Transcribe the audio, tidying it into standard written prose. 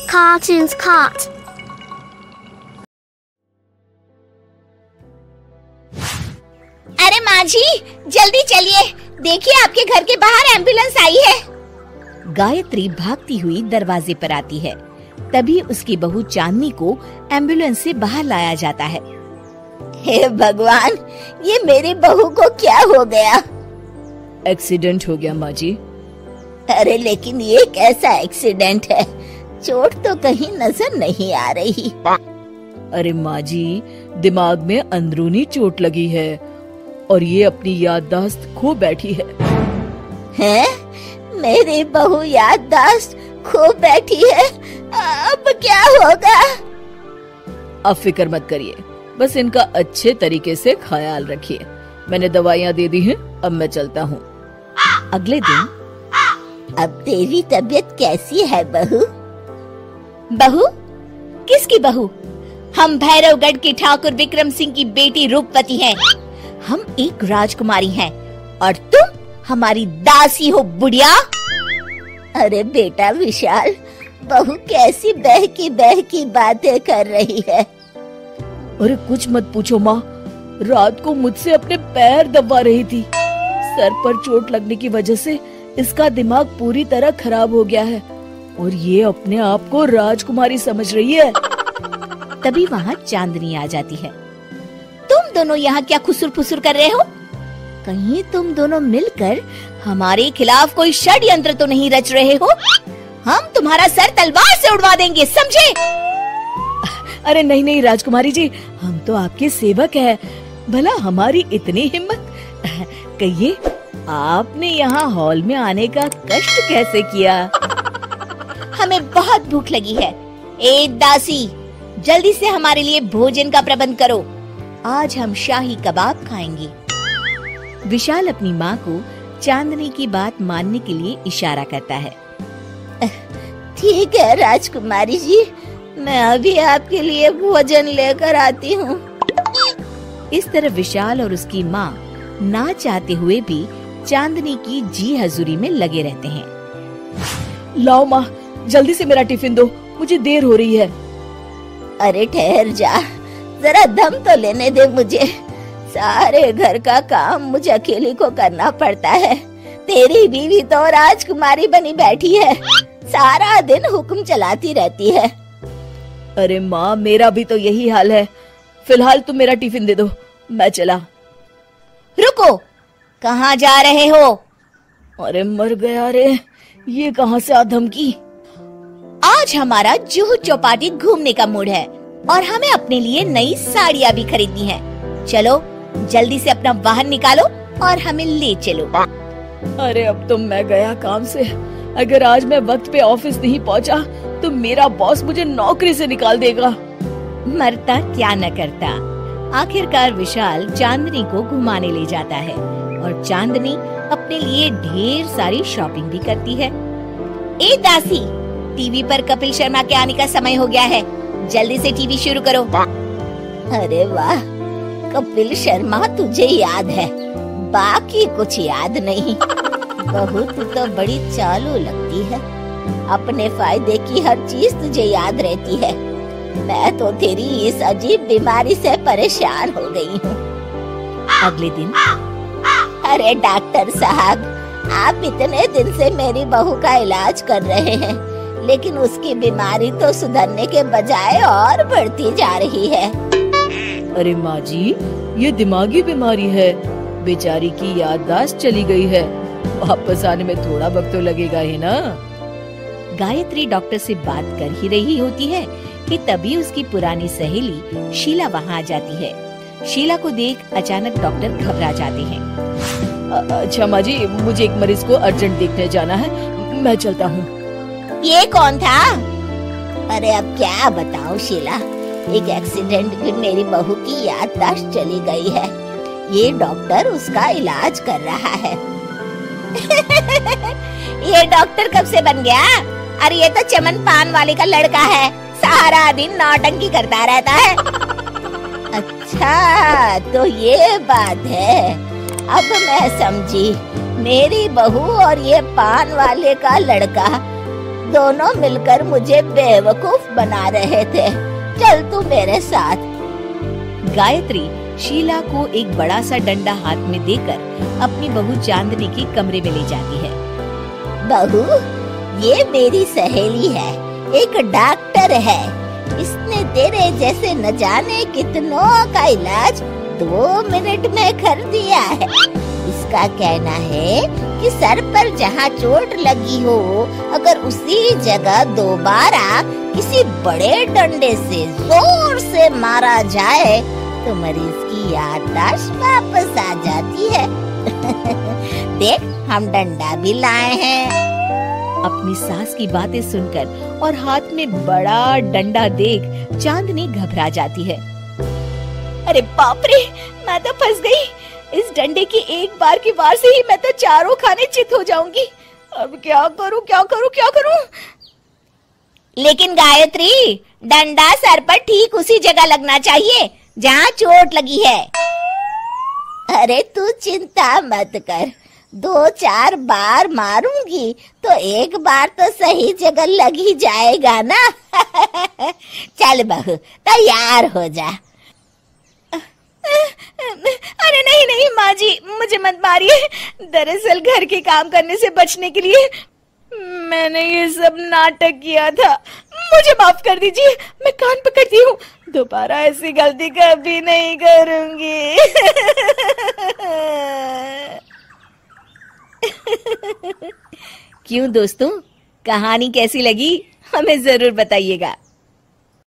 Cartoons Cut. अरे माँ जी, जल्दी चलिए, देखिए आपके घर के बाहर एम्बुलेंस आई है। गायत्री भागती हुई दरवाजे पर आती है। तभी उसकी बहू चांदनी को एम्बुलेंस से बाहर लाया जाता है। हे भगवान, ये मेरी बहू को क्या हो गया? एक्सीडेंट हो गया माँ जी। अरे लेकिन ये कैसा एक्सीडेंट है? चोट तो कहीं नजर नहीं आ रही। अरे माँ जी, दिमाग में अंदरूनी चोट लगी है और ये अपनी याददाश्त खो बैठी है। हैं? मेरी बहू याददाश्त खो बैठी है? अब क्या होगा? अब फिक्र मत करिए, बस इनका अच्छे तरीके से ख्याल रखिए। मैंने दवाइयाँ दे दी हैं, अब मैं चलता हूँ। अगले दिन। अब तेरी तबीयत कैसी है बहू? बहू? किसकी बहू? हम भैरवगढ़ के ठाकुर विक्रम सिंह की बेटी रूपवती हैं। हम एक राजकुमारी हैं और तुम हमारी दासी हो बुढ़िया। अरे बेटा विशाल, बहू कैसी बहकी बातें कर रही है। अरे कुछ मत पूछो माँ, रात को मुझसे अपने पैर दबा रही थी। सर पर चोट लगने की वजह से इसका दिमाग पूरी तरह खराब हो गया है और ये अपने आप को राजकुमारी समझ रही है। तभी वहाँ चांदनी आ जाती है। तुम दोनों यहाँ क्या खुसुर फुसुर कर रहे हो? कहीं तुम दोनों मिलकर हमारे खिलाफ कोई षड्यंत्र तो नहीं रच रहे हो? हम तुम्हारा सर तलवार से उड़वा देंगे, समझे? अरे नहीं नहीं राजकुमारी जी, हम तो आपके सेवक हैं। भला हमारी इतनी हिम्मत? कहिए, आपने यहाँ हॉल में आने का कष्ट कैसे किया? हमें बहुत भूख लगी है। ए दासी, जल्दी से हमारे लिए भोजन का प्रबंध करो। आज हम शाही कबाब खाएंगे। विशाल अपनी माँ को चांदनी की बात मानने के लिए इशारा करता है। ठीक है राजकुमारी जी, मैं अभी आपके लिए भोजन लेकर आती हूँ। इस तरह विशाल और उसकी माँ ना चाहते हुए भी चांदनी की जी हजूरी में लगे रहते हैं। लाओ माँ, जल्दी से मेरा टिफिन दो, मुझे देर हो रही है। अरे ठहर जा, जरा दम तो लेने दे मुझे। सारे घर का काम मुझे अकेली को करना पड़ता है। तेरी बीवी तो राजकुमारी बनी बैठी है, सारा दिन हुक्म चलाती रहती है। अरे माँ, मेरा भी तो यही हाल है। फिलहाल तुम मेरा टिफिन दे दो, मैं चला। रुको, कहाँ जा रहे हो? अरे मर गया रे, ये कहाँ से आ धमकी? आज हमारा जुहू चौपाटी घूमने का मूड है और हमें अपने लिए नई साड़ियाँ भी खरीदनी है। चलो जल्दी से अपना वाहन निकालो और हमें ले चलो। अरे अब तो मैं गया काम से। अगर आज मैं वक्त पे ऑफिस नहीं पहुँचा तो मेरा बॉस मुझे नौकरी से निकाल देगा। मरता क्या न करता। आखिरकार विशाल चांदनी को घुमाने ले जाता है और चांदनी अपने लिए ढेर सारी शॉपिंग भी करती है। ए दासी, टीवी पर कपिल शर्मा के आने का समय हो गया है, जल्दी से टीवी शुरू करो। अरे वाह, कपिल शर्मा तुझे याद है, बाकी कुछ याद नहीं। बहू तू तो बड़ी चालू लगती है, अपने फायदे की हर चीज तुझे याद रहती है। मैं तो तेरी इस अजीब बीमारी से परेशान हो गई हूँ। अगले दिन। अरे डॉक्टर साहब, आप इतने दिन से मेरी बहू का इलाज कर रहे हैं, लेकिन उसकी बीमारी तो सुधरने के बजाय और बढ़ती जा रही है। अरे माँ जी, ये दिमागी बीमारी है। बेचारी की याददाश्त चली गई है, वापस आने में थोड़ा वक्त तो लगेगा ही ना। गायत्री डॉक्टर से बात कर ही रही होती है कि तभी उसकी पुरानी सहेली शीला वहाँ आ जाती है। शीला को देख अचानक डॉक्टर घबरा जाते हैं। अच्छा माँ जी, मुझे एक मरीज को अर्जेंट देखने जाना है, मैं चलता हूँ। ये कौन था? अरे अब क्या बताऊं शीला, एक एक्सीडेंट में मेरी बहू की याददाश्त चली गई है। ये डॉक्टर उसका इलाज कर रहा है। ये डॉक्टर कब से बन गया? अरे ये तो चमन पान वाले का लड़का है, सारा दिन नौटंकी करता रहता है। अच्छा तो ये बात है, अब मैं समझी। मेरी बहू और ये पान वाले का लड़का दोनों मिलकर मुझे बेवकूफ बना रहे थे। चल तू मेरे साथ। गायत्री शीला को एक बड़ा सा डंडा हाथ में देकर अपनी बहू चांदनी के कमरे में ले जाती है। बहू, ये मेरी सहेली है, एक डॉक्टर है। इसने तेरे जैसे न जाने कितनों का इलाज 2 मिनट में कर दिया है। इसका कहना है कि सर पर जहाँ चोट लगी हो, अगर उसी जगह दोबारा किसी बड़े डंडे से जोर से मारा जाए तो मरीज की याददाश्त वापस आ जाती है। देख, हम डंडा भी लाए हैं। अपनी सास की बातें सुनकर और हाथ में बड़ा डंडा देख चांदनी घबरा जाती है। अरे बाप रे, मैं तो फंस गई। इस डंडे की एक बार की वार से ही मैं तो चारों खाने चित हो जाऊंगी। अब क्या करूं, क्या करूं, क्या करूं? लेकिन गायत्री, डंडा सर पर ठीक उसी जगह लगना चाहिए जहाँ चोट लगी है। अरे तू चिंता मत कर, 2-4 बार मारूंगी तो एक बार तो सही जगह लग ही जाएगा ना। चल बहू, तैयार हो जा। अरे नहीं नहीं माँ जी, मुझे मत मारिए। दरअसल घर के काम करने से बचने के लिए मैंने ये सब नाटक किया था। मुझे माफ कर दीजिए, मैं कान पकड़ती हूँ। दोबारा ऐसी गलती कभी नहीं करूंगी। क्यों दोस्तों, कहानी कैसी लगी हमें जरूर बताइएगा।